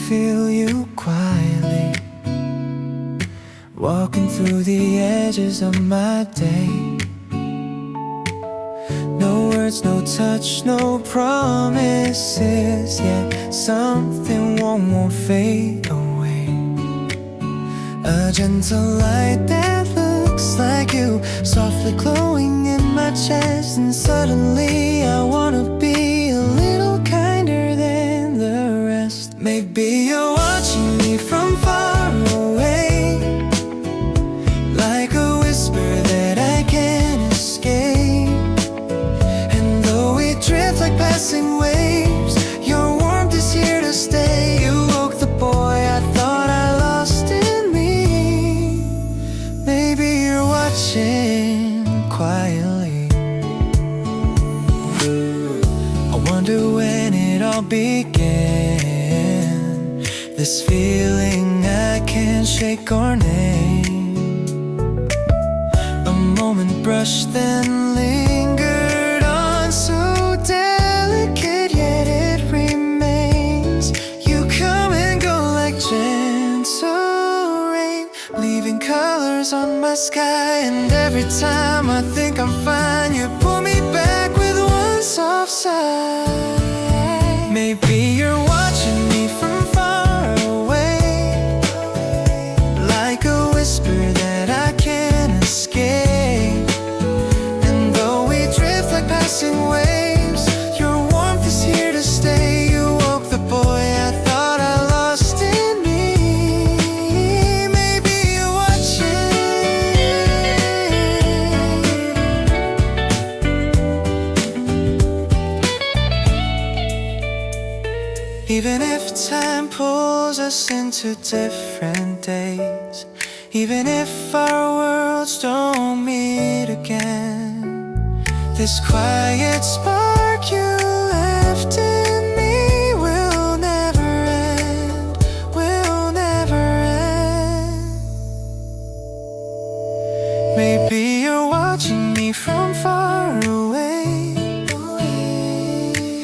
feel you quietly walking through the edges of my day. No words, no touch, no promises, yet something won't fade away. A gentle light that looks like you, softly glowing in my chest. And suddenly I wanna be a little kinder than the rest. Maybe you're watching me from far away, like a whisper that I can't escape. And though we drift like passing waves, your warmth is here to stay. You woke the boy I thought I lost in me. Maybe you're watching quietly. I wonder when it all began, this feeling I can't shake or name. A moment brushed then lingered on, so delicate yet it remains. You come and go like gentle rain, leaving colors on my sky. And every time I think I'm fine, you pull me back with one soft sigh. Maybe you're watching me from far away, like a whisper that I can't escape. And though we drift like passing waves, your warmth is here to stay. You woke the boy I thought I lost in me. Maybe you're watching. Even if time pulls us into different days, even if our worlds don't meet again, this quiet spark you left in me will never end, will never end. Maybe you're watching me from far away,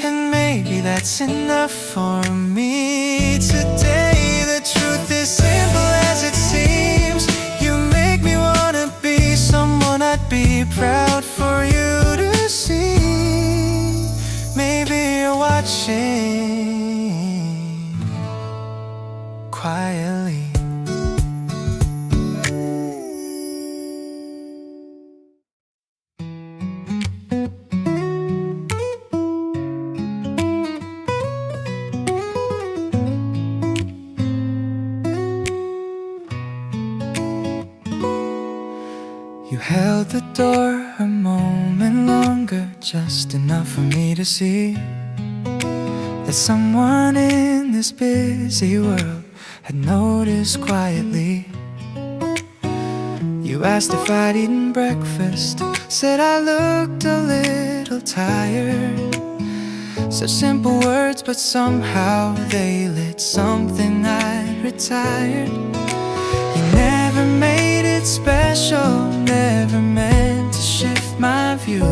and maybe that's enough for me today. The truth is simple as it seems. You make me wanna be someone I'd be proud for you to see. Maybe you're watching quietly. You held the door a moment longer, just enough for me to see that someone in this busy world had noticed quietly. You asked if I'd eaten breakfast, said I looked a little tired. Such simple words, but somehow they lit something I'd retired. You never made it special, never meant to shift my view,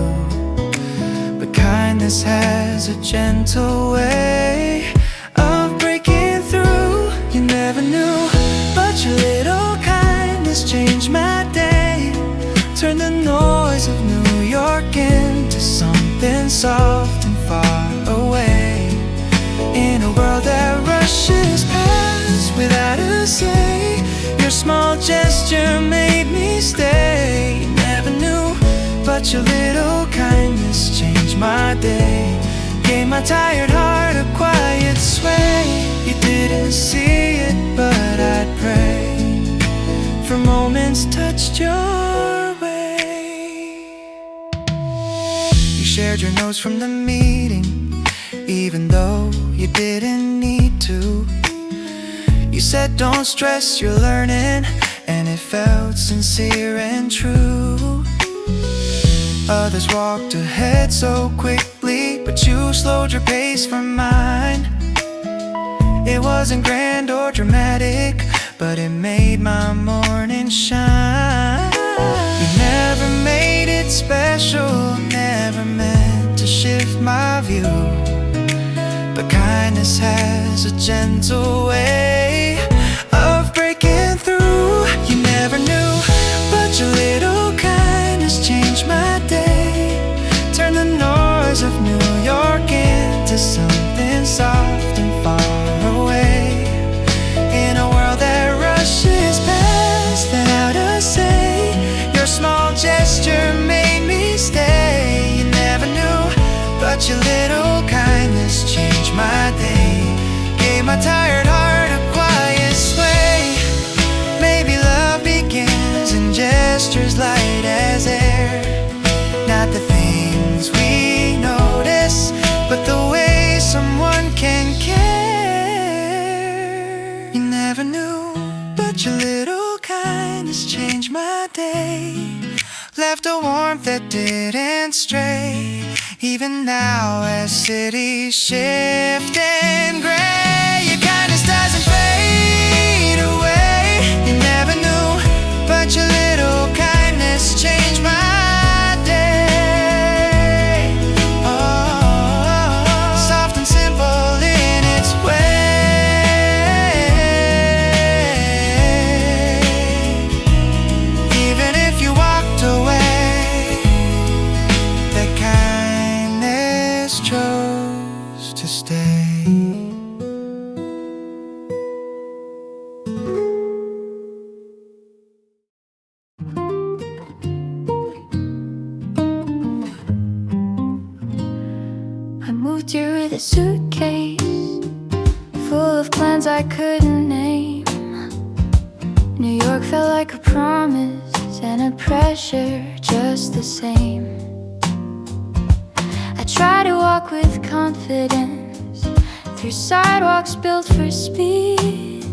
but kindness has a gentle way of breaking through. You never knew, but your little kindness changed my day, turned the noise of New York into something soft and far away. In a world that rushes past without a say, your small gesture made me stay. You never knew, but your little kindness changed my day, gave my tired heart a quiet sway. You didn't see it, but I'd pray for moments touched your way. You shared your notes from the meeting, even though you didn't need to. You said don't stress, you're learning, and it felt sincere and true. Others walked ahead so quickly, but you slowed your pace for mine. It wasn't grand or dramatic, but it made my morning shine. You never made it special, never meant to shift my view, but kindness kindness has a gentle way of breaking through. You never knew, but your little kindness changed my day. Turn the noise of New York into something soft and far away. In a world that rushes past and out of sight, your small gesture made me stay. You never knew, but your little kindness changed my day. Gave my tired heart a quiet sway. Maybe love begins in gestures light as air. Not the things we notice, but the way someone can care. You never knew, but your little kindness changed my day. Left a warmth that didn't stray. Even now as cities shift and gray, your kindness doesn't fade away. You never knew, but your little kindness changed my day. Oh, soft and simple in its way. Even if you walked away, that kindness chose to stay. I moved here with a suitcase full of plans I couldn't name. New York felt like a promise and a pressure just the same. I tried to walk with confidence through sidewalks built for speed,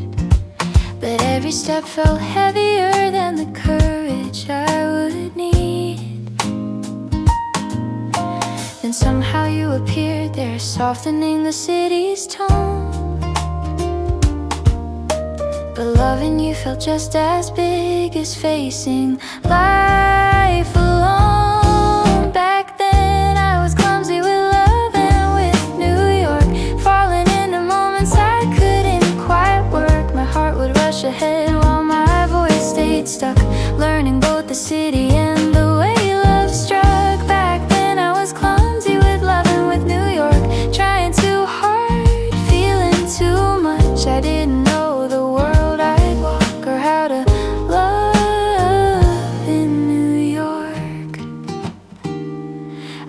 but every step felt heavier than the courage I would need. Then somehow you appeared there, softening the city's tone. But loving you felt just as big as facing life alone. Back then I was clumsy with love and with New York, falling into moments I couldn't quite work. My heart would rush ahead while my voice stayed stuck, learning both the city and the way love struck. Back then I was clumsy with love and with New York, trying too hard, feeling too much. I didn't know the world I'd walk or how to love in New York.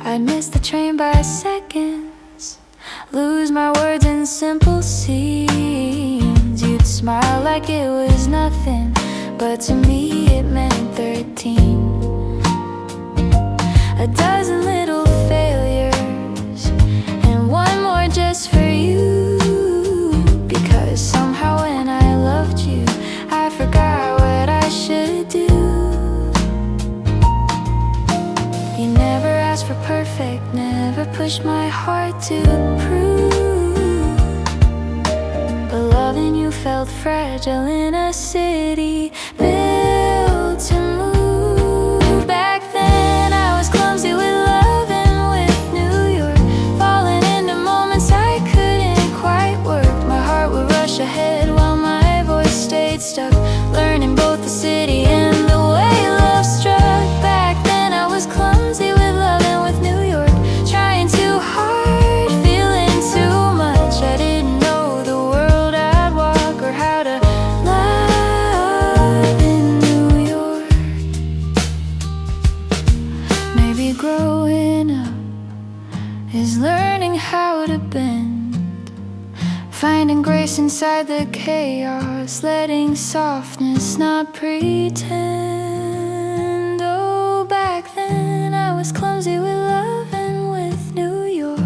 I'd miss the train by seconds, lose my words in simple scenes. You'd smile like it was nothing, but to me it meant 13. A dozen little failures and one more just for you, because somehow when I loved you I forgot what I should do. You never asked for perfect, never pushed my heart to prove, but loving you felt fragile in a city built to move. Back then I was clumsy with love and with New York, falling into moments I couldn't quite work. My heart would rush ahead while my voice stayed stuck, learning both the city and the way love struck. Back then I was clumsy with love and with New York, trying too hard, feeling too much. I didn't know the world I'd walk or how to love in New York. Maybe growing up is learning how to bend, finding grace inside the chaos, letting softness not pretend. Oh, back then I was clumsy with love and with New York,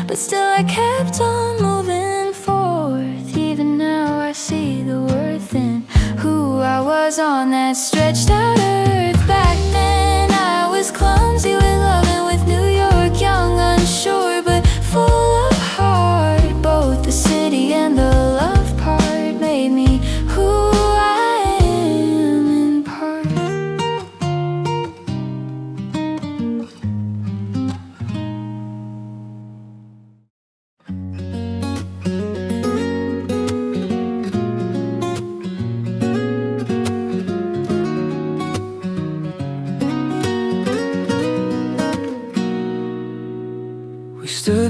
but still I kept on moving forth. Even now I see the worth in who I was on that stretched out earth. Back then I was clumsy with love and with New York, young, unsure, but full of heart. Both the city and the love part made me who I am in part.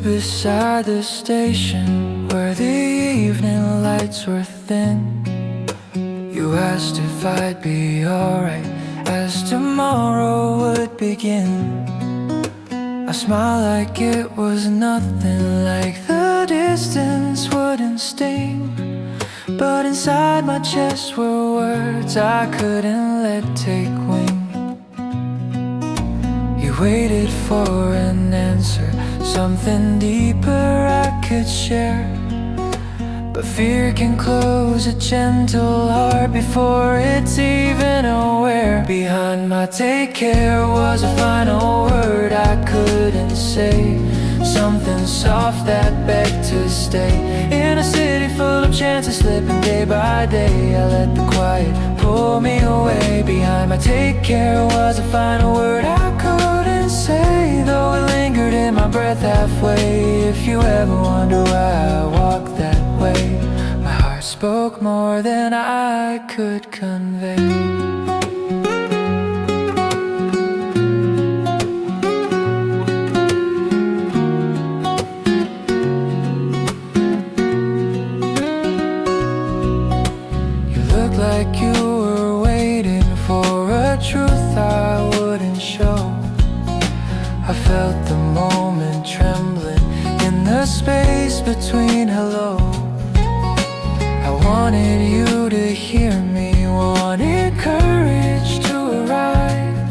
stood beside the station where the evening lights were thin. You asked if I'd be alright as tomorrow would begin. I smiled like it was nothing, like the distance wouldn't sting. But inside my chest were words I couldn't let take wing. You waited for an answer, something deeper I could share. But fear can close a gentle heart before it's even aware. Behind my take care was a final word I couldn't say, something soft that begged to stay. In a city full of chances slipping day by day, I let the quiet pull me away. Behind my take care was a final word I couldn't say, though it lingered in my breath halfway. If you ever wonder why I walk that way, my heart spoke more than I could convey. Like you were waiting for a truth I wouldn't show. I felt the moment trembling in the space between hello. I wanted you to hear me, wanted courage to arrive,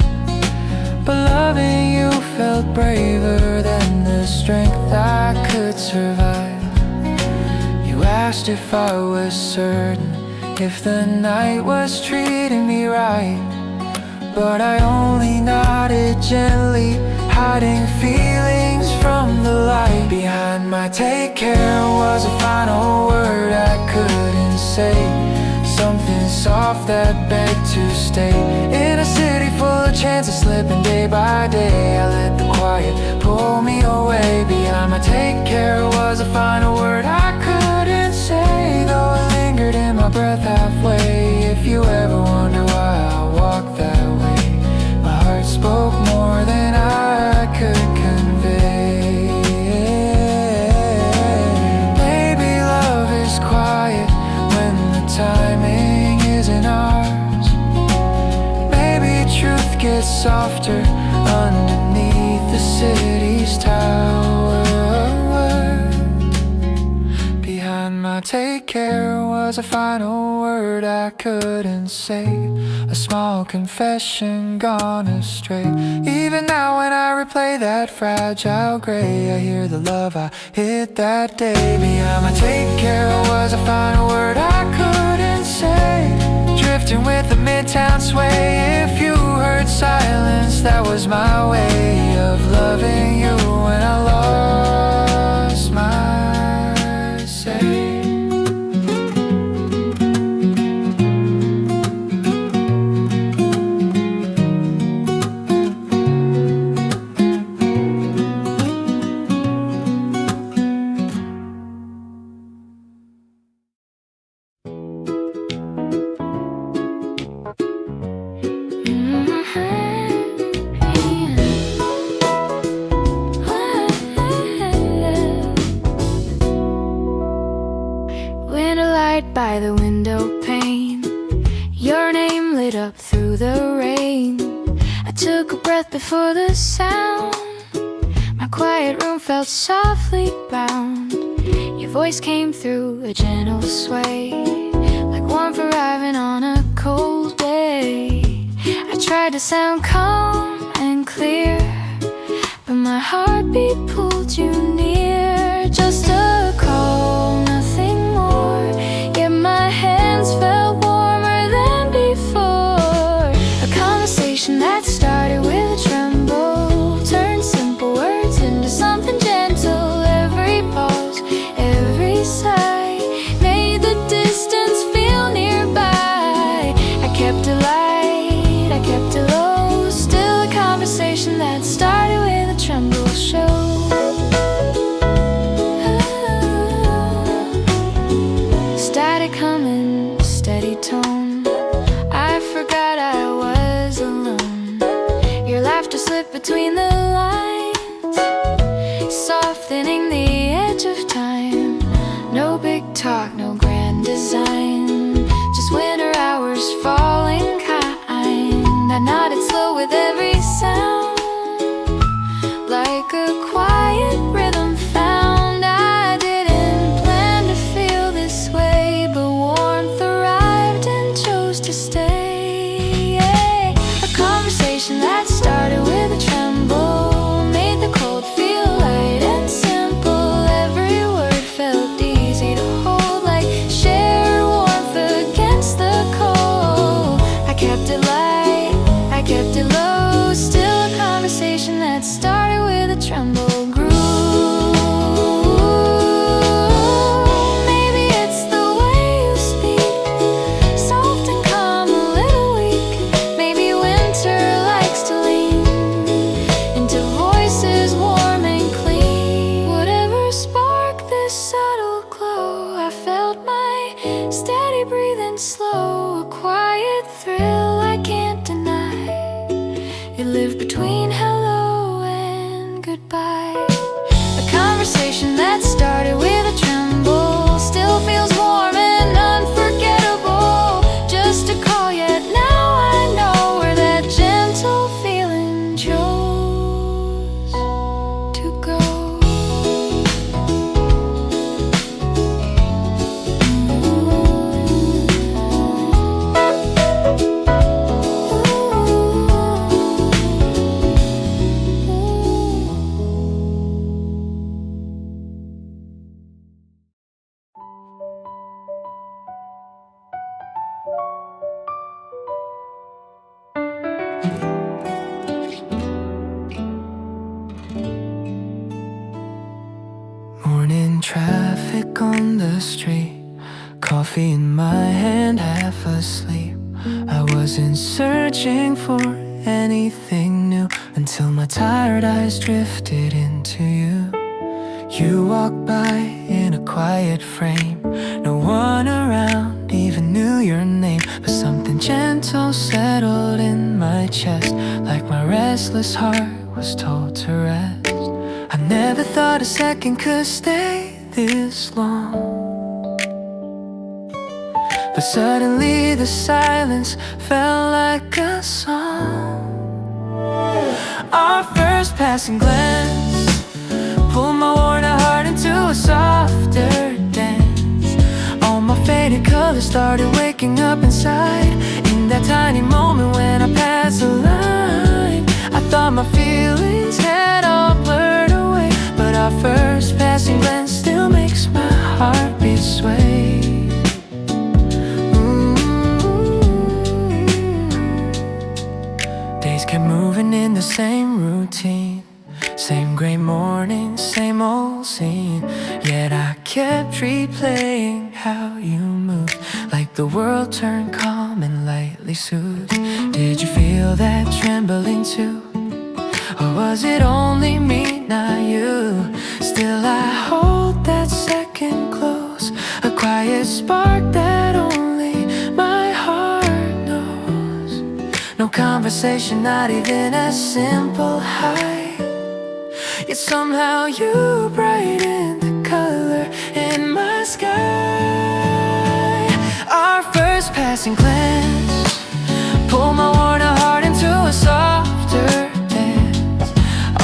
but loving you felt braver than the strength I could survive. You asked if I was certain, if the night was treating me right, but I only nodded gently, hiding feelings from the light. Behind my take care was a final word I couldn't say, something soft that begged to stay. In a city full of chances slipping day by day, I let the quiet pull me away. Behind my take care was a final word I couldn't say, though it lingered in my breath halfway. If you ever wonder why I walk that way, my heart spoke more than I could convey. Maybe love is quiet when the timing isn't ours. Maybe truth gets softer underneath the city's tower. Behind my take care was a final word I couldn't say, a small confession gone astray. Even now when I replay that fragile gray, I hear the love I hid that day. Behind my take care was a final word I couldn't say, drifting with the midtown sway. If you heard silence, that was my way of loving you when I lost my say. By the window pane, your name lit up through the rain. I took a breath before the sound. My quiet room felt softly bound. Your voice came through a gentle sway, like warmth arriving on a cold day. I tried to sound calm and clear, but my heartbeat pulled you near. Just a call, nothing more, yet my hands felt warmer than before. A conversation that started with a tremble turned simple words into something gentle. Every pause, every sigh made the distance feel nearby. I kept it light, I kept it low, still a conversation that started with a tremble show. Static humming, steady tone, I forgot I was alone. Your laughter slipped between the lines, softening talk, no grand design, just winter hours falling kind. I nodded slow with every sound, like a quiet rhythm found. I didn't plan to feel this way, but warmth arrived and chose to stay. Yeah. A conversation that started with a tremble made the cold feel light and simple. Every word felt easy to hold, like shared warmth against the cold. I kept it light, I kept it low, still a conversation that started with a tremble grew. Maybe it's the way you speak, soft and calm, a little weak. Maybe winter likes to lean into voices warm and clean. Whatever sparked this subtle glow, I felt my steady breathing slow, a quiet thrill I can't deny. It lived between hello and goodbye. A conversation that started with a tremble still feels warm and unforgettable. Just a call, yet now I know where that gentle feeling chose to go. Morning traffic on the street, coffee in my hand, half asleep. I wasn't searching for anything new until my tired eyes drifted into you. You walked by in a quiet frame, no one around even knew your name, but something gentle settled in my chest, like my restless heart was told to rest. I never thought a second could stay this long, but suddenly the silence felt like a song. Our first passing glance pulled my worn out heart into a softer dance. All my faded colors started waking up inside. In that tiny moment when I passed the line, I thought my feelings had all blurred away, but our first passing glance still makes my heartbeat sway. Days kept moving in the same routine, same gray morning, same old scene. Yet I kept replaying how you moved, like the world turned calm and lightly soothed. Did you feel that trembling too? Or was it only me, not you? Still I hold that second close, a quiet spark that only my heart knows. No conversation, not even a simple hi, yet somehow you brightened the color in my sky. Our first passing glance pulled my worn out heart into a softer dance.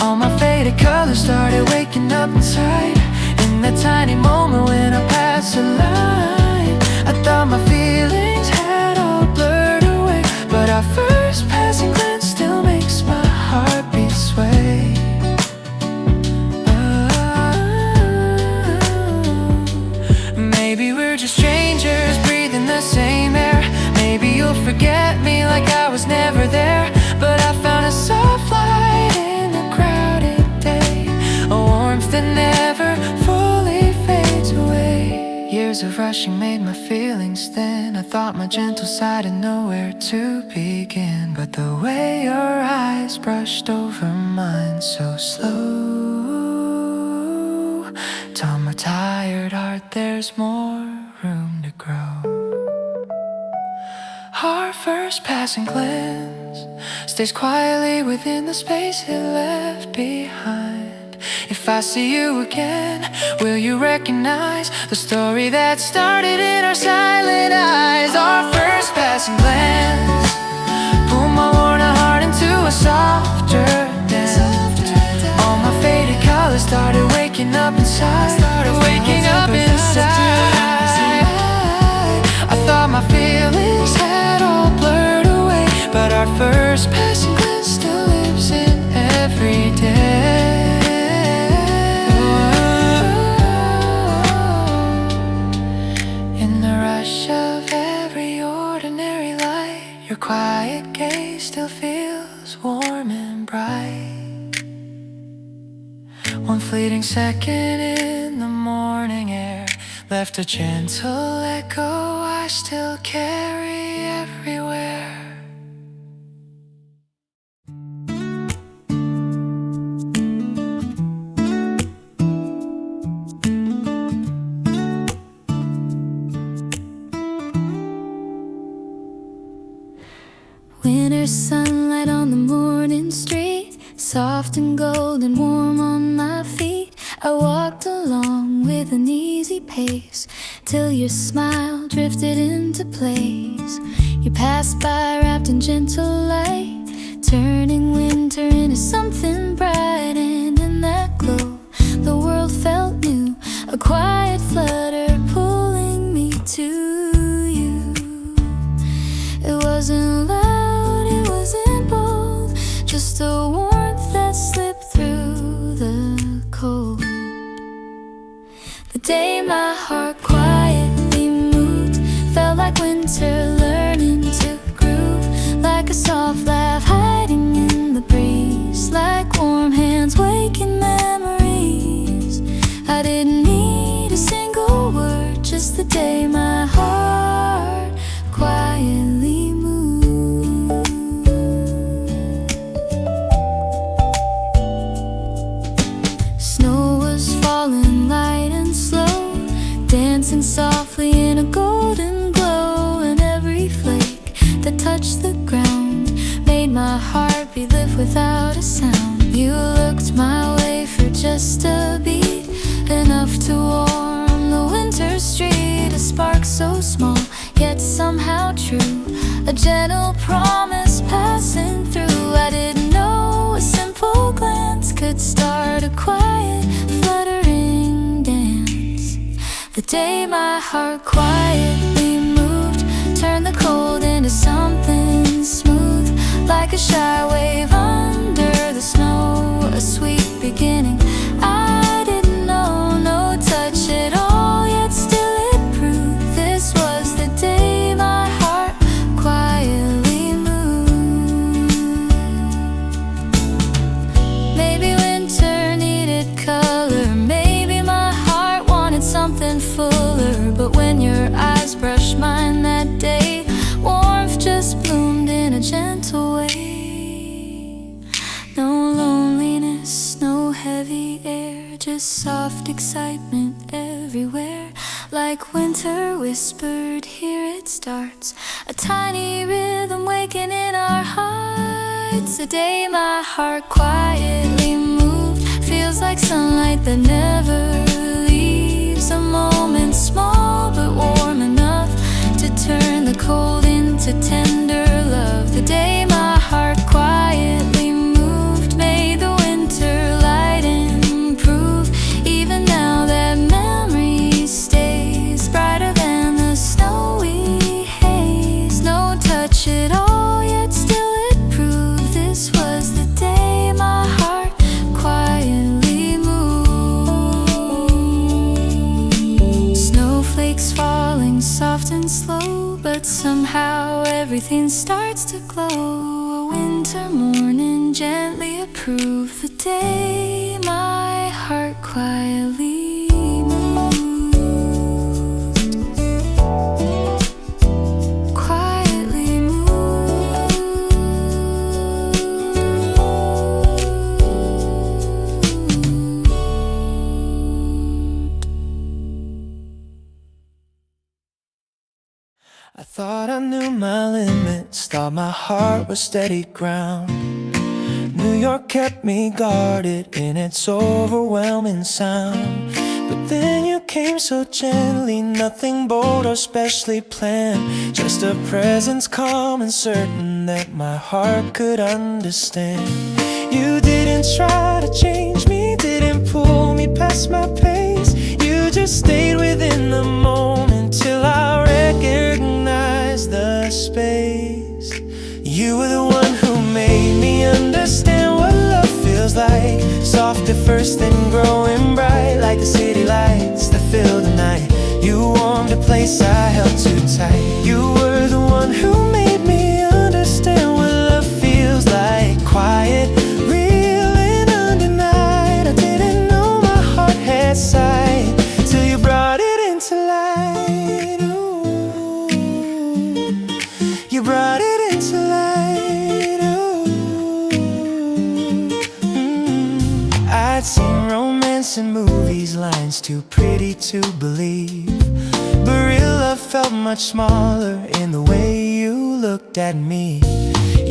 All my faded colors started waking up inside. In that tiny moment when I passed the line, I thought my feelings had all blurred away, but our first passing glance still makes my heartbeat sway. Maybe we're just strangers breathing the same air. Maybe you'll forget me like I was never there, but I found a soft light in a crowded day, a warmth that never fully fades away. Years of rushing made my feelings thin. I thought my gentle side had nowhere to begin, but the way your eyes brushed over mine so slow taught my tired heart there's more room to grow. Our first passing glance stays quietly within the space it left behind. If I see you again, will you recognize the story that started in our silent eyes? Our first passing glance pulled my worn heart into a softer dance. All my faded colors started waking up inside. I thought my feelings had all blurred away, but our first passing glance still lives in every day. In the rush of every ordinary light, your quiet gaze still feels warm and bright. One fleeting second in the morning air left a gentle echo I still carry everywhere. Winter sunlight on the morning street, soft and golden, warm on my feet. I walked along with an easy pace till your smile drifted into place. You passed by wrapped in gentle light, turning winter into something bright. And in that glow, the world felt new, a quiet flutter pulling me to you. It wasn't loud, it wasn't bold, just a warmth that slipped through the cold. The day my heart quietly moved felt like winter learning to groove, like a soft laugh hiding in the breeze, like warm hands waking memories. I didn't need a single word, just the day my heart quietly moved. Snow was falling light and slow, dancing softly in a golden glow, and every flake that touched the ground made my heart beat, live without a sound. You looked my way for just a beat, enough to warm the winter street. A spark so small, yet somehow true, a gentle promise passing through. I didn't know a simple glance could start a quiet, fluttering dance. The day my heart quietly moved turned the cold into something smooth, like a shy wave under the snow, a sweet beginning. I didn't know, no touch at all, yet still it proved this was the day my heart quietly moved. Maybe winter needed color, maybe my heart wanted something fuller, but when your eyes brushed mine that day, warmth just bloomed in a gentle way. No loneliness, no heavy air, just soft excitement everywhere. Like winter whispered, here it starts, a tiny rhythm waking in our hearts. The day my heart quietly moved feels like sunlight that never leaves, a moment small but warm enough to turn the cold into tender love. The day my heart quietly moved made the winter light improve. Even now that memory stays brighter than the snowy haze. No touch at all, yet still it proved this was the day my heart quietly moved. Snowflakes falling soft and slow, but somehow everything starts to glow. A winter morning gently approved the day my heart quietly moved. Quietly moved. I thought I knew my limits, thought my heart was steady ground. New York kept me guarded in its overwhelming sound. But then you came so gently, nothing bold or specially planned, just a presence calm and certain that my heart could understand. You didn't try to change me, didn't pull me past my pace. You just stayed within the moment till I recognized the space. You were the one who made me understand what love feels like. Soft at first then growing bright, like the city lights that fill the night. You warmed a place I held too tight. You were the one who made me understand what love feels like. Quiet, real and undenied. I didn't know my heart had sight till you brought it into light. Ooh, you brought it into light. Ooh. I'd seen romance in movies, lines too pretty to believe, but real love felt much smaller in the way you looked at me.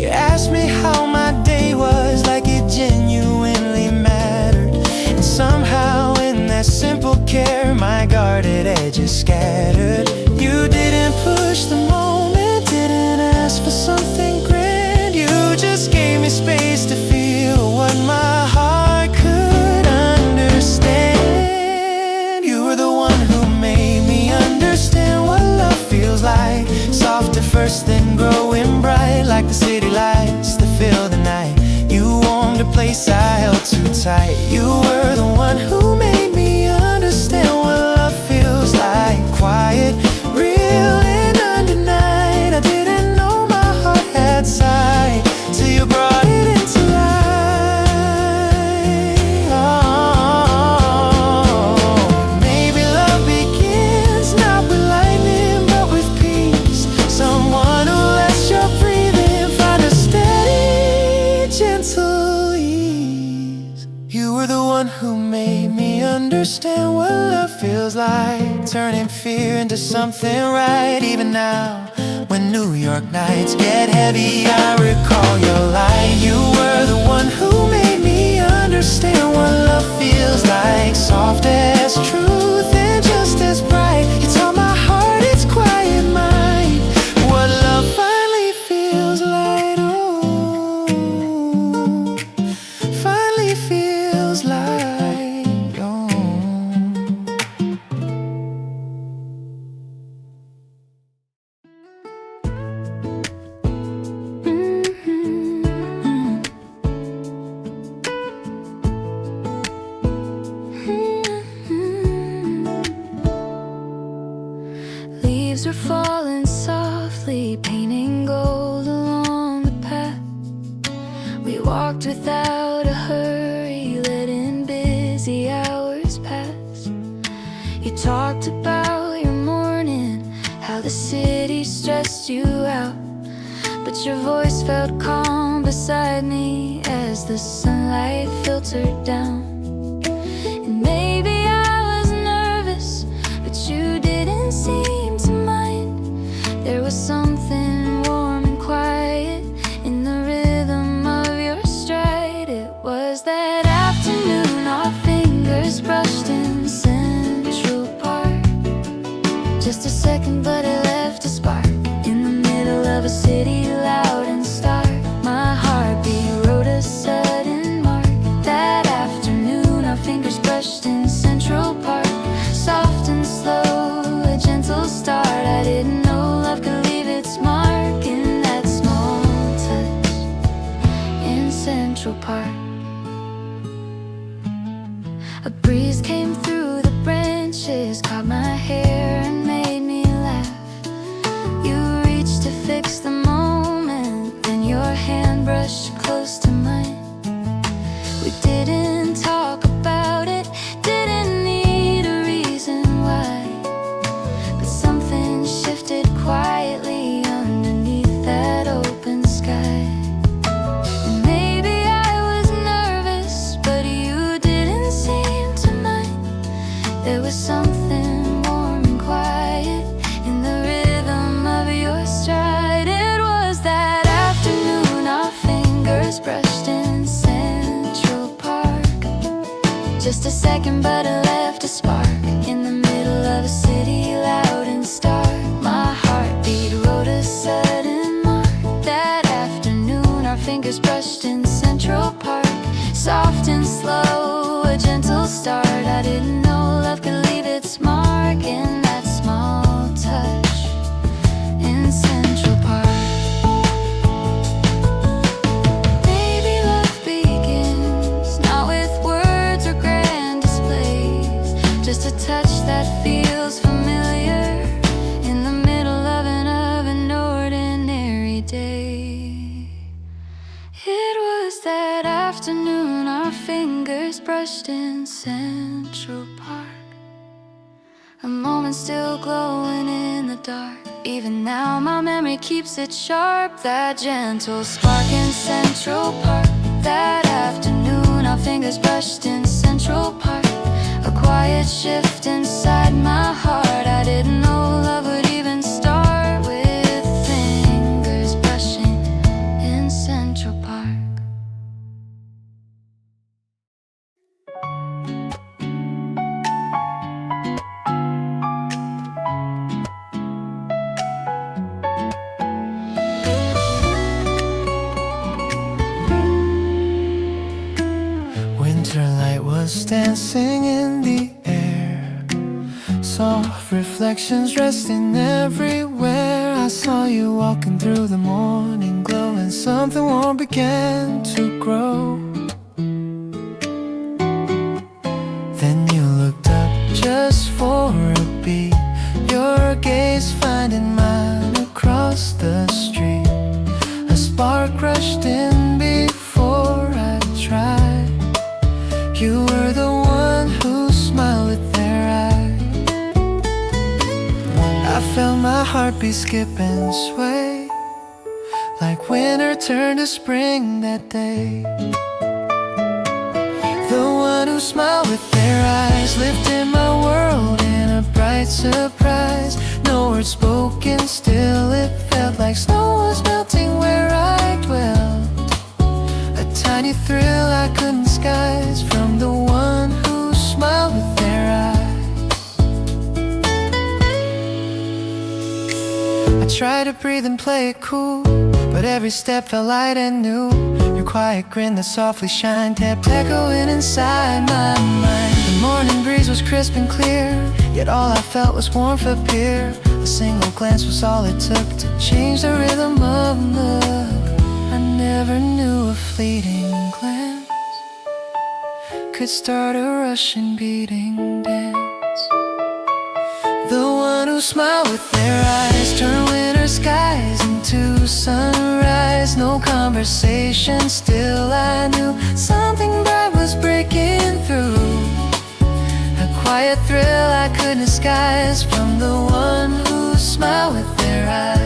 You asked me how my day was, like it genuinely mattered. And somehow in that simple care, my guarded edges scattered. You didn't push the moment, didn't ask for something grand. You just gave me space to feel what my heart could understand. You were the one who made me understand what love feels like. Soft at first then growing bright, like the city lights that fill the night. You warmed a place I held too tight. You were the one who made me understand what love feels like. Quiet, real and undenied. I didn't know my heart had sight till you brought it into light. Oh, maybe love begins not with lightning but with peace. Someone who lets your breathing find a steady, gentle ease. You were the one who made me understand what love feels like. Turning fear into something right. Even now, when New York nights get heavy, I recall your light. You were the one who made me understand what love feels like. Soft as truth and just as bright. You taught my heart its quiet mind what love finally feels like. Oh, finally feels like. Oh. Leaves were falling softly, painting gold along the path. We walked without a hurry, letting busy hours pass. You talked about your morning, how the city stressed you out, but your voice felt calm beside me as the sunlight filtered down. And maybe I was nervous, but you didn't seem to mind. There was something warm and quiet in the rhythm of your stride. It was that afternoon our fingers brushed in Central Park. Just a second, but it left a spark. In the middle of a city loud and stark, my heartbeat wrote a sudden mark. That afternoon our fingers brushed in Central Park. Soft and slow, a gentle start. I didn't know love could leave its mark in that small touch in Central Park. A breeze came through the branches, caught my hair and made me laugh. You reached to fix the moment, then your hand brushed close to mine. We didn't talk about it, didn't need a reason why, but something shifted quietly underneath that open sky. And maybe I was nervous, just a second, but it left a spark. In the middle of a city, loud and stark, my heartbeat wrote a sudden mark. That afternoon, our fingers brushed in Central Park. Soft and slow, a gentle start. I didn't know love could leave its mark in that small touch in Central Park. Maybe love begins not with words or grand displays, just a touch that feels familiar in the middle of an ordinary day. It was that afternoon our fingers brushed in Central Park, a moment still glowing in the dark. Even now my memory keeps it sharp. That gentle spark in Central Park. That afternoon our fingers brushed in Central Park, a quiet shift inside my heart. I didn't know love would even start with fingers brushing in Central Park. Winter light was dancing in the air, soft reflections resting everywhere. I saw you walking through the morning glow, and something warm began to grow. Then you looked up just for a beat, your gaze finding mine across the street. A spark rushed in before I tried. You were the one who smiled with their eyes. I felt my heartbeat skip and sway, like winter turned to spring that day. The one who smiled with their eyes lifted my world in a bright surprise. No words spoken, still it felt like snow was melting where I dwelt. A tiny thrill I couldn't disguise from the one who smiled with their eyes. I tried to breathe and play it cool, but every step felt light and new. Your quiet grin that softly shined kept echoing inside my mind. The morning breeze was crisp and clear, yet all I felt was warmth up here. A single glance was all it took to change the rhythm of love. I never knew a fleeting glance could start a rushing, beating dance. The one who smiled with their eyes turned winter skies into sunrise. No conversation, still I knew something bright was breaking through. A quiet thrill I couldn't disguise from the one who smiled with their eyes.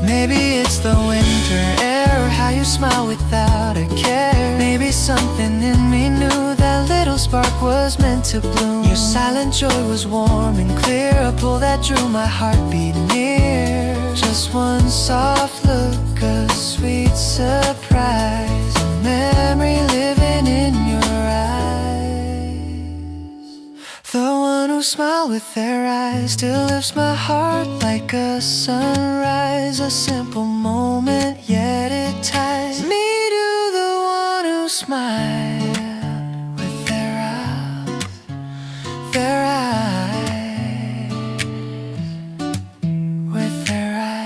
Maybe it's the winter air, how you smile without a care. Maybe something in me knew that little spark was meant to bloom. Your silent joy was warm and clear, a pull that drew my heartbeat near. Just one soft look, a sweet surprise, a memory living in your eyes. The one who smiled with their eyes still lifts my heart like a sunrise. A simple moment, yet it ties me to the one who smiled with their eyes, their eyes, with their eyes.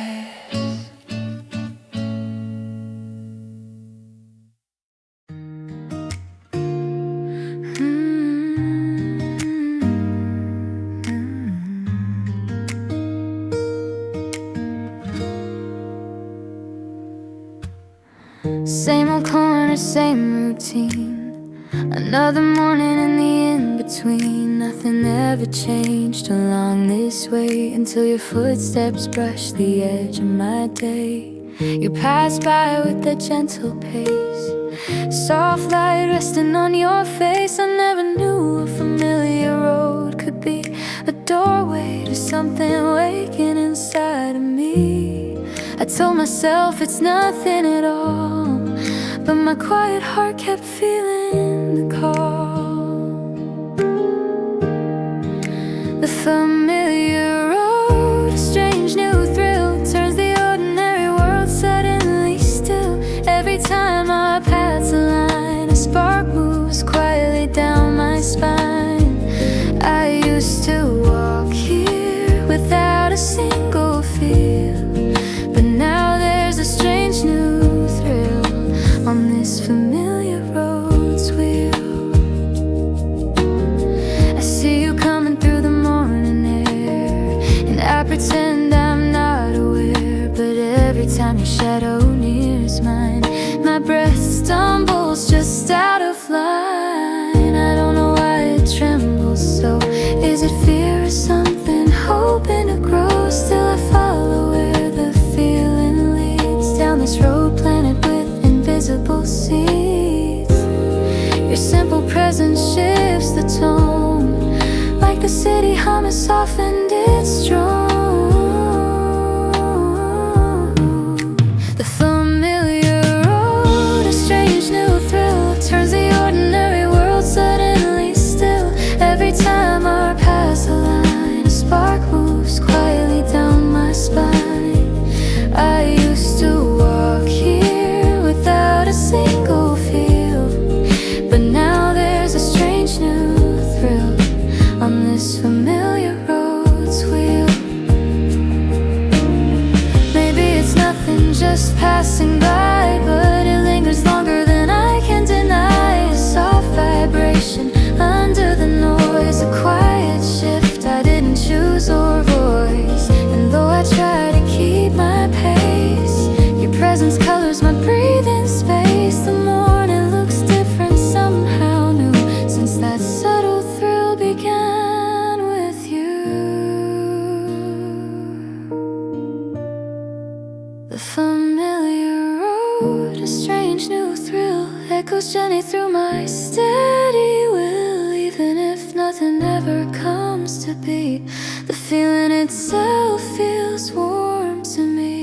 Same old corner, same routine. Another morning in the in-between. Nothing ever changed along this way until your footsteps brushed the edge of my day. You passed by with that gentle pace, Soft light resting on your face. I never knew a familiar road could be a doorway to something waking inside of me. I told myself it's nothing at all, but my quiet heart kept feeling the call. The familiar road, a strange new thrill, turns the ordinary world suddenly still. Every time our paths align, a spark moves quietly down my spine. I used to walk here without a single feel, but now there's a strange new thrill on this familiar road's wheel. I see you coming through the morning air, and I pretend I'm not aware, but every time your shadow nears mine, my breath stumbles just out of line. I don't know why it trembles so. Is it fear or something hoping to grow? Still I follow where the feeling leads, down this road planted with invisible seeds. Your simple presence shifts the tone, like the city hum has softened its drone. The familiar road, a strange new thrill, turns the ordinary world suddenly still. Every time our paths align, a spark moves quietly down my spine. I used to walk here without a single feel, but now there's a strange new thrill on this familiar road's wheel. Maybe it's nothing, just passing by, but it lingers longer than I can deny. A soft vibration under the noise, a quiet shift I didn't choose or voice. And though I try to keep my pace, your presence colors my breathing space. The morning looks different, somehow new, since that subtle thrill began with you. The familiar road, a strange new thrill, echoes gently through my steady will. Even if nothing ever comes to be, the feeling itself feels warm to me.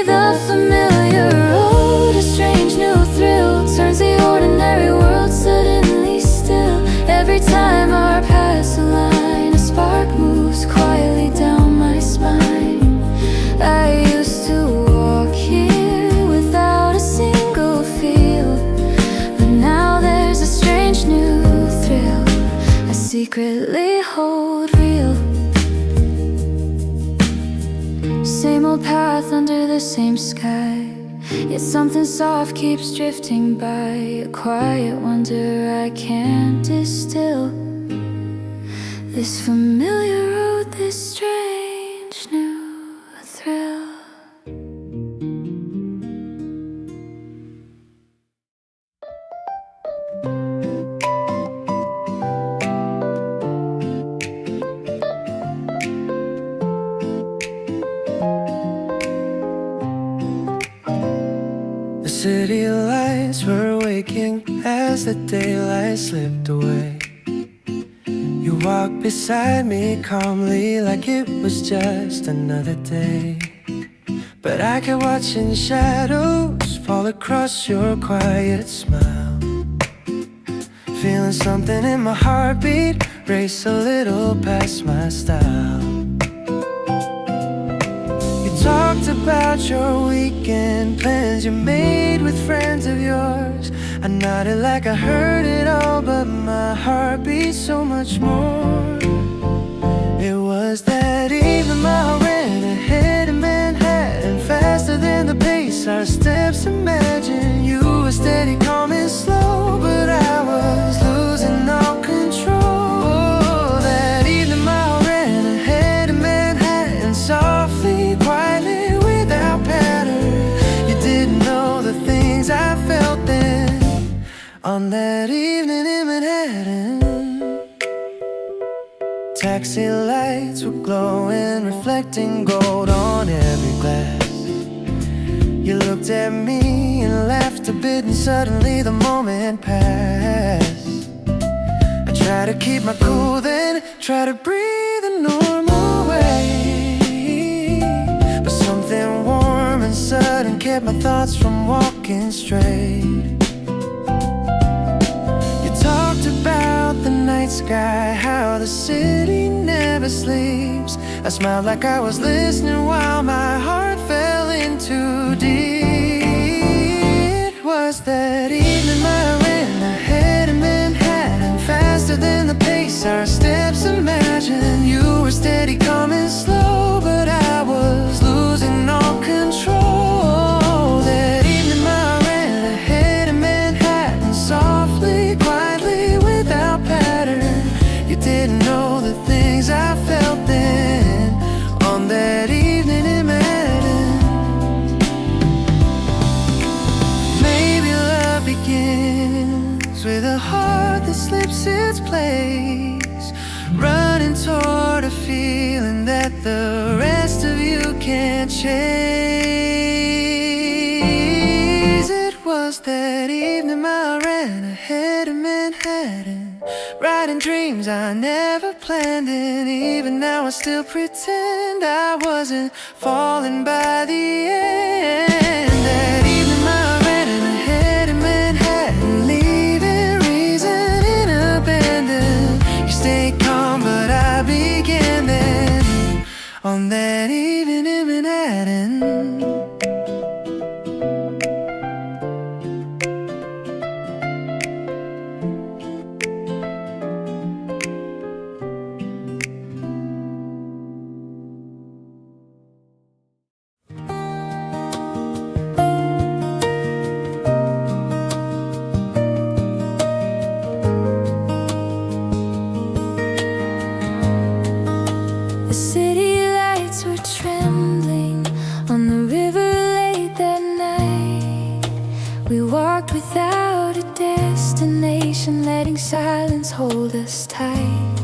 The familiar road, a strange new thrill, turns the ordinary world suddenly still. Every time our paths align, a spark moves quietly down my spine. I used to walk here without a single feel, but now there's a strange new thrill I secretly hold real. Same old path under the same sky, yet something soft keeps drifting by. A quiet wonder I can't distill. This familiar road, this strange new thrill. The city lights were waking as the daylight slipped away. You walked beside me calmly like it was just another day. But I kept watching shadows fall across your quiet smile, feeling something in my heartbeat race a little past my style. Talked about your weekend plans you made with friends of yours. I nodded like I heard it all, but my heart beat so much more. It was that evening I ran ahead in Manhattan, faster than the pace our steps imagined. You were steady, calm and slow, but I was losing all control. That evening I ran ahead in Manhattan, softly, quietly, without pattern. You didn't know the things I felt then, on that evening in Manhattan. Taxi lights were glowing, reflecting gold on every glass. You You looked at me and laughed a bit, and suddenly the moment passed. I try to keep my cool, then try to breathe a normal way, but something warm and sudden kept my thoughts from walking straight. You talked about the night sky, how the city never sleeps. I smiled like I was listening while my heart fell in too deep. It was that evening I ran ahead in Manhattan, faster than the pace our steps imagined. You were steady, calm and slow, but I was losing all control. That evening I ran ahead in Manhattan, softly, quietly, without pattern. You didn't know the things I felt then, on that evening in Manhattan. Maybe love begins with a heart that slips its place, running toward a feeling that the rest of you can't chase. It was that evening I ran ahead of Manhattan, writing dreams I never planned, and even now I still pretend I wasn't falling by the end. That evening I ran ahead of Manhattan, leaving reason in abandon. You stayed calm, but I began then, on that evening in Manhattan. The city lights were trembling on the river late that night. We walked without a destination, letting silence hold us tight.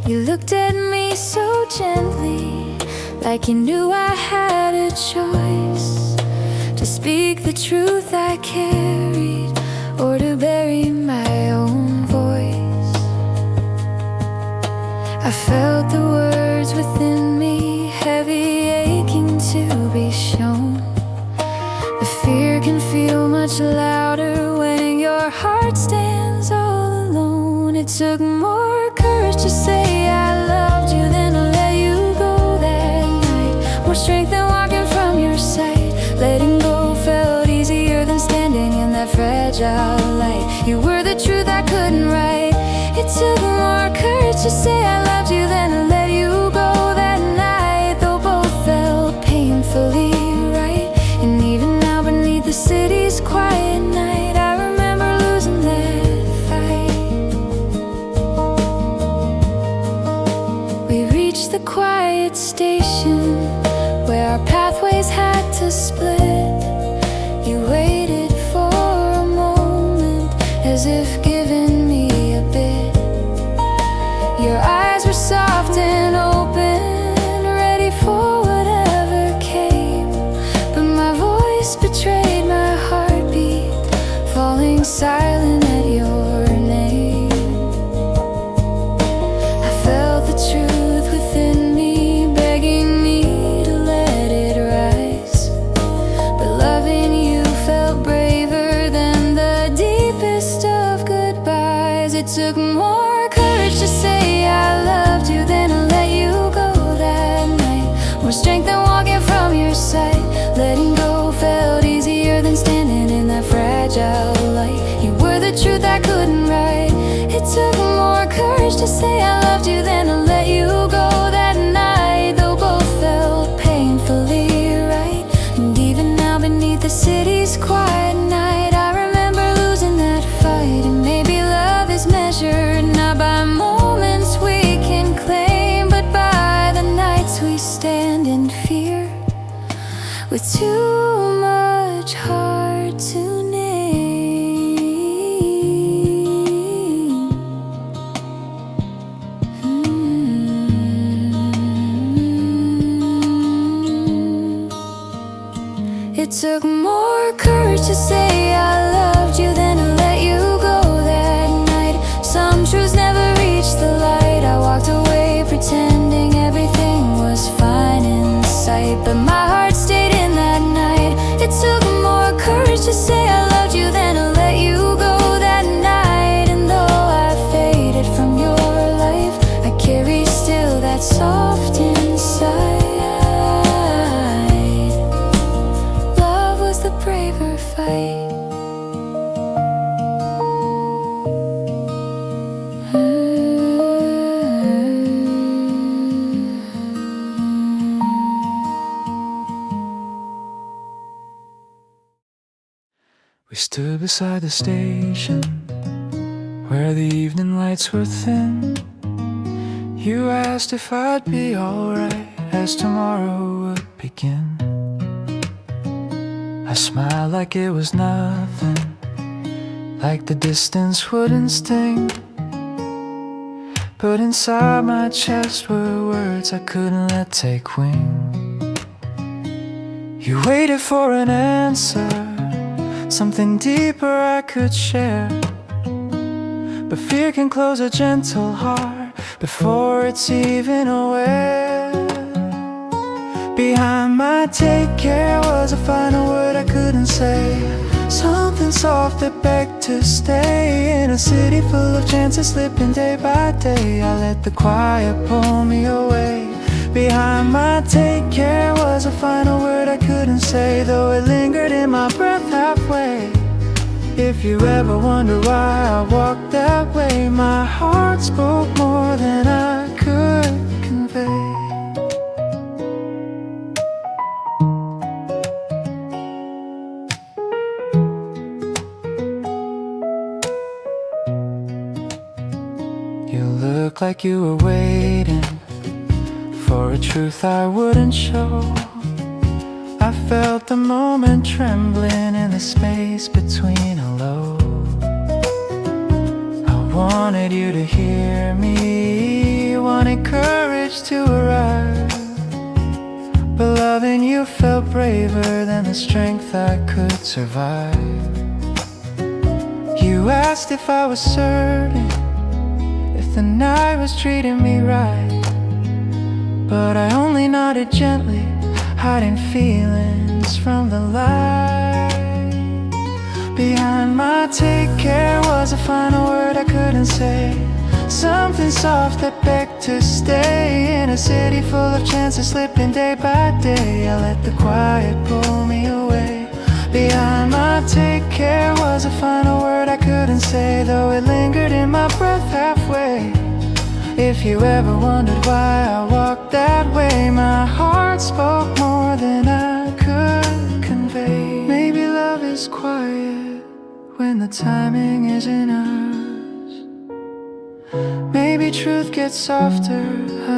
You looked at me so gently, like you knew I had a choice to speak the truth I carried, or to bury my own voice. I felt the words within me, heavy, aching to be shown. The fear can feel much louder when your heart stands all alone. It took more courage to say I loved you than to let you go that night. More strength than walking from your sight. Letting go felt easier than standing in that fragile light. You were the truth I couldn't write. It took more courage to say I loved you than to let you go that night. Though both felt painfully right. And even now beneath the city's quiet night, I remember losing that fight. We reached the quiet station where our pathways had to split. You waited for a moment, as if giving me a bit. Your eyes were soft and open, ready for whatever came. But my voice betrayed my heartbeat, falling silent at your name. I felt the truth within me, begging me to let it rise. But loving you felt braver than the deepest of goodbyes. It took more courage to say I loved you than to let you go that night. More strength than walking from your sight. Letting go felt easier than standing in that fragile light. You were the truth I couldn't write. It took more courage to say I loved you than to let you go that night. Though both felt painfully right. And even now beneath the city's quiet night, I remember losing that fight. And maybe love is measured not by moments we can claim, but by the nights we stand in fear, with too much heart to name. It took more courage to say I loved you than to let you go that night. Some truths never reach the light. I walked away pretending everything was fine in sight, but my heart stayed in that night. It took more courage to say I loved you than to let you go that night. And though I faded from your life, I carry still that soft inside. Love was the braver fight. We stood beside the station where the evening lights were thin. You asked if I'd be alright as tomorrow would begin. I smiled like it was nothing, like the distance wouldn't sting. But inside my chest were words I couldn't let take wing. You waited for an answer, something deeper I could share. But fear can close a gentle heart before it's even aware. Behind my take care was a final word I couldn't say. Something soft that begged to stay. In a city full of chances slipping day by day, I let the quiet pull me away. Behind my take care was a final word I couldn't say, though it lingered in my breath halfway. If you ever wonder why I walked that way, my heart spoke more than I could convey. You look like you were waiting for a truth I wouldn't show. I felt the moment trembling in the space between hello. I wanted you to hear me, wanted courage to arrive, but loving you felt braver than the strength I could survive. You asked if I was certain, if the night was treating me right, but I only nodded gently, hiding feelings from the light. Behind my take care was a final word I couldn't say. Something soft that begged to stay. In a city full of chances slipping day by day, I let the quiet pull me away. Behind my take care was a final word I couldn't say, though it lingered in my breath halfway. If you ever wondered why I walked that way, my heart spoke more than I could convey. Maybe love is quiet when the timing isn't ours. Maybe truth gets softer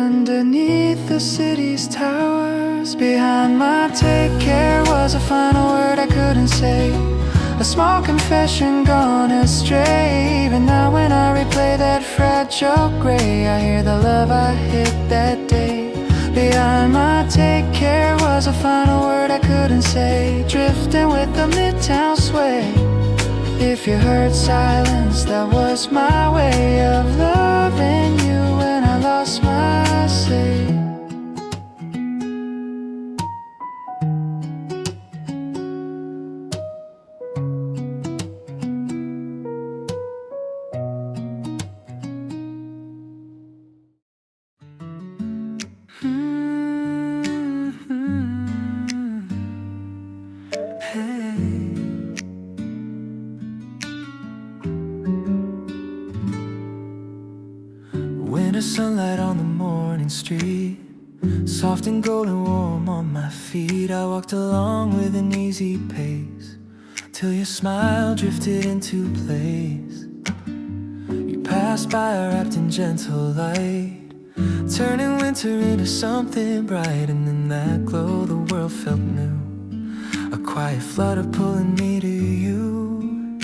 underneath the city's towers. Behind my take care was a final word I couldn't say, a small confession gone astray. Even now when I replay that fragile gray, I hear the love I hid that day. Behind my take care was a final word I couldn't say, drifting with the midtown sway. If you heard silence, that was my way of loving you when I lost my say. Winter sunlight on the morning street, soft and golden warm on my feet. I walked along with an easy pace till your smile drifted into place. You passed by wrapped in gentle light, turning winter into something bright. And in that glow the world felt new, a quiet flutter pulling me to you.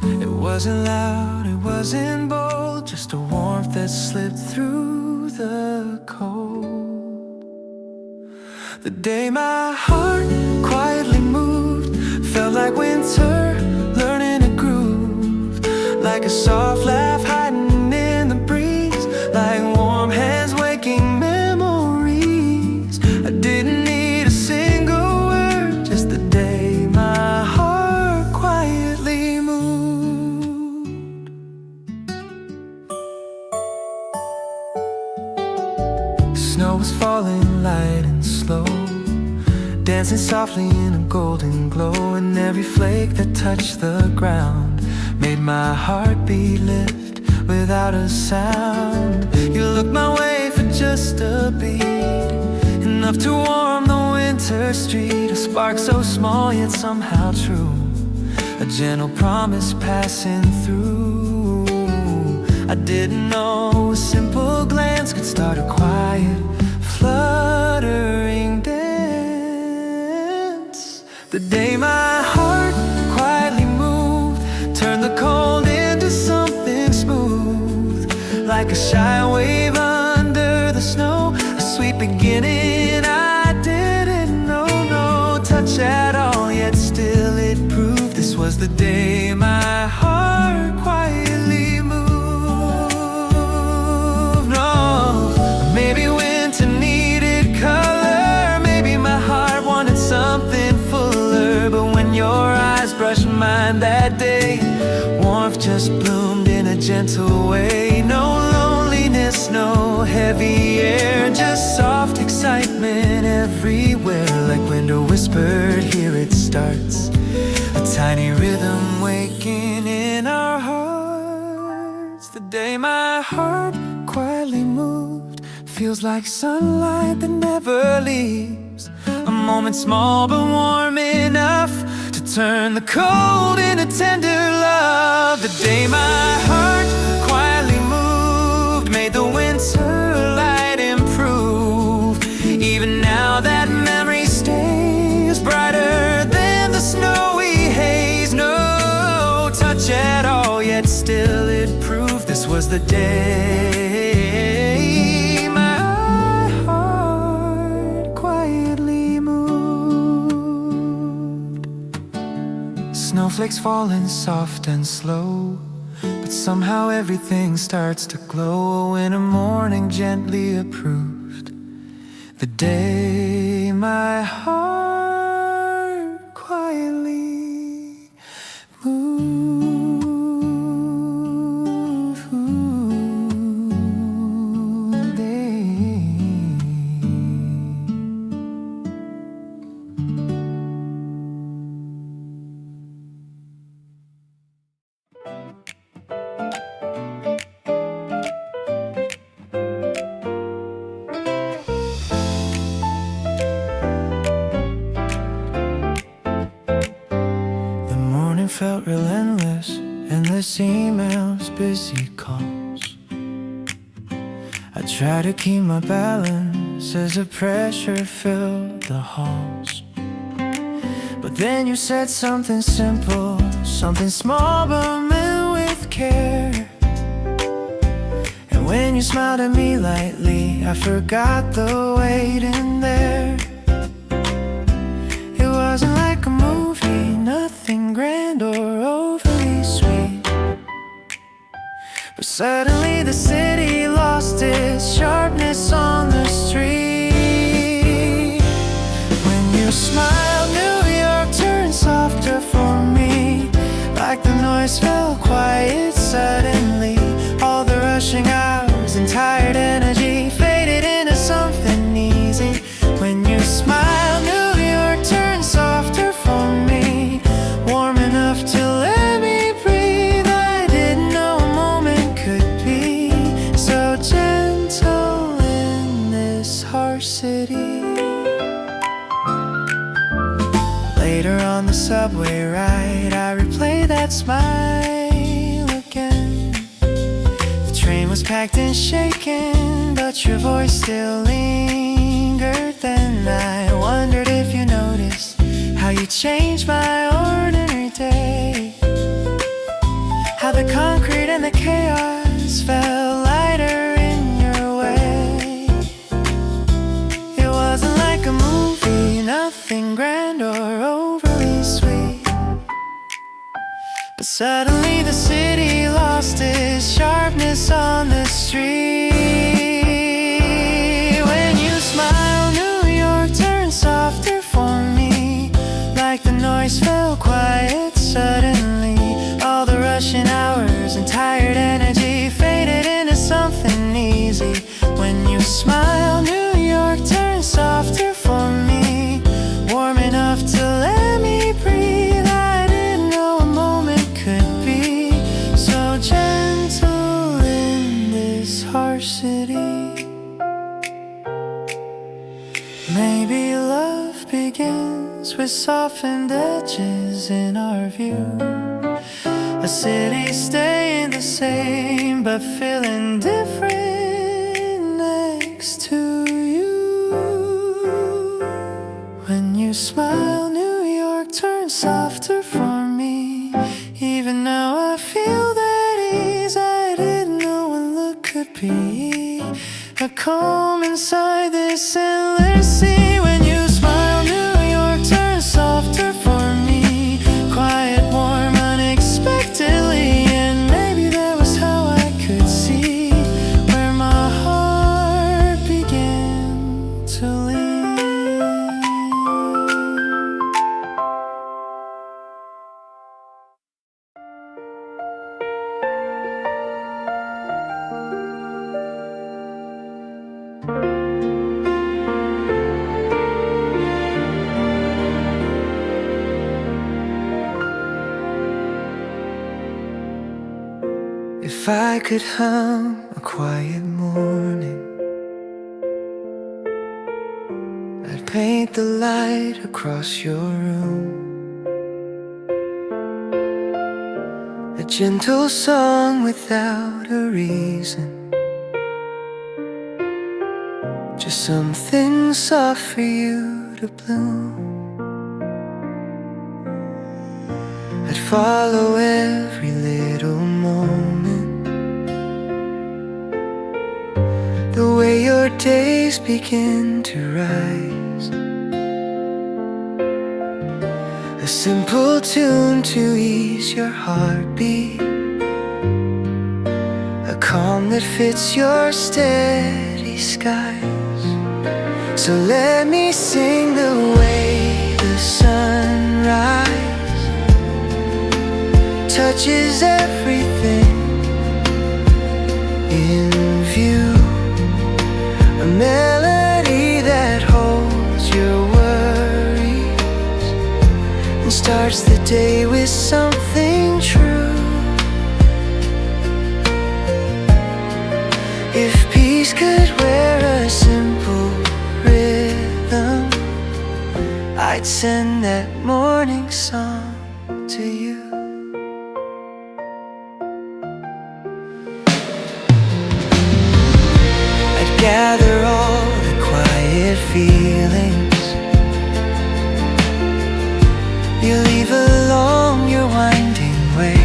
It wasn't loud, it wasn't bold, just a warmth that slipped through the cold. The day my heart quietly moved felt like winter learning a groove, like a soft laugh hiding in the breeze, like warm hands waking memories. I didn't need a single word, just the day my heart quietly moved. Snow was falling light and slow, dancing softly in a golden glow, and every flake that touched the ground made my heartbeat lift without a sound. You looked my way for just a beat, enough to warm the winter street. A spark so small yet somehow true, a gentle promise passing through. I didn't know a simple glance could start a quiet, fluttering dance. The day my heart quietly moved turned the cold into something smooth, like a shy wave under the snow, a sweet beginning I didn't know. No touch at all, yet still it proved this was the day my heart quietly moved. No, maybe winter needed color, maybe my heart wanted something fuller, but when your eyes brushed mine that day, warmth just bloomed in a gentle way. No loneliness, no heavy air, just soft excitement everywhere, like window whispered, here it starts, a tiny rhythm waking in our hearts. The day my heart quietly moved feels like sunlight that never leaves, a moment small but warm enough to turn the cold into tender love. The day my heart quietly moved made the winter light improve. Even now that memory stays brighter than the snowy haze. No touch at all, yet still it proved this was the day my heart quietly moved. Snowflakes falling soft and slow, but somehow everything starts to glow. A winter morning gently approved the day my heart quietly moved. Felt relentless, endless emails, busy calls. I tried to keep my balance as the pressure filled the halls. But then you said something simple, something small but meant with care. And when you smiled at me lightly, I forgot the weight in there. It wasn't like a movie, nothing grand or overly sweet, but suddenly the city lost its sharpness on the street. When you smiled, New York turned softer for me, like the noise fell quiet suddenly. All the rushing hours and tired energy faded into something easy. When you smiled, New York turned softer for me, warm enough to let me breathe. I didn't know a moment could be so gentle in this harsh city. Later on the subway ride, I replay that smile again. The train was packed and shaken, but your voice still lingered. Then I wondered if you noticed how you changed my ordinary day, how the concrete and the chaos felt lighter in your way. It wasn't like a movie, nothing grand or overly sweet. But suddenly the city lost its sharpness on the street. When you smile, New York turns softer for me. Like the noise fell quiet suddenly. All the rushing hours and tired energy faded into something easy. When you smile, New York turns softer for me. Warm enough to let me breathe. I didn't know a moment could be so gentle in this harsh city. Maybe love begins with softened edges in our view. A city staying the same but feeling different next to you. When you smile, New York turns softer for me. Even now I feel that ease I didn't know one look could be. A calm inside this endless sea. When you smile, New York turns softer for me. Quiet, warm, unexpectedly. And maybe that was how I could see where my heart began to lean. If I could hum a quiet morning, I'd paint the light across your room. A gentle song without a reason, just something soft for you to bloom. I'd follow every little moment, the way your days begin to rise. A simple tune to ease your heartbeat, a calm that fits your steady skies. So let me sing the way the sunrise touches everything in view. A melody that holds your worries and starts the day with something true. If peace could wear a simple rhythm, I'd send that morning song to you. Gather all the quiet feelings you leave along your winding way,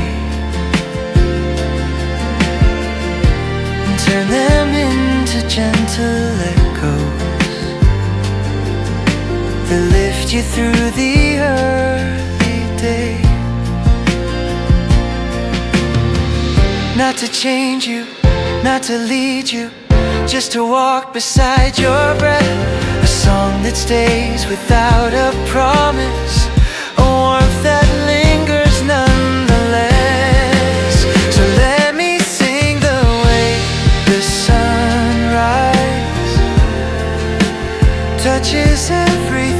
and turn them into gentle echoes that lift you through the early day. Not to change you, not to lead you, just to walk beside your breath. A song that stays without a promise, a warmth that lingers nonetheless. So let me sing the way the sunrise touches every